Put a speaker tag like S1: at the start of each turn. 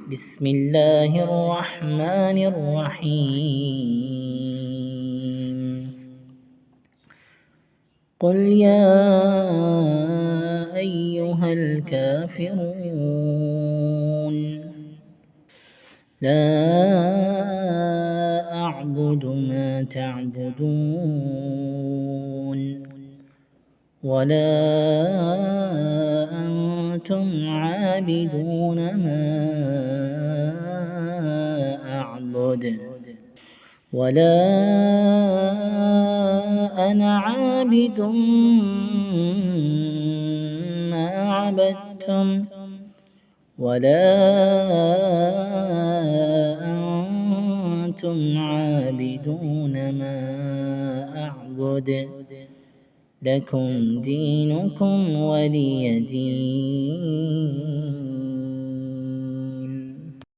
S1: بسم الله الرحمن الرحيم قل يا أيها الكافرون لا أعبد ما تعبدون ولا أنتم عابدون ما أعبد ولا أنا عابد ما عبدتم ولا أنتم عابدون ما أعبد لكم دينكم ولي دين.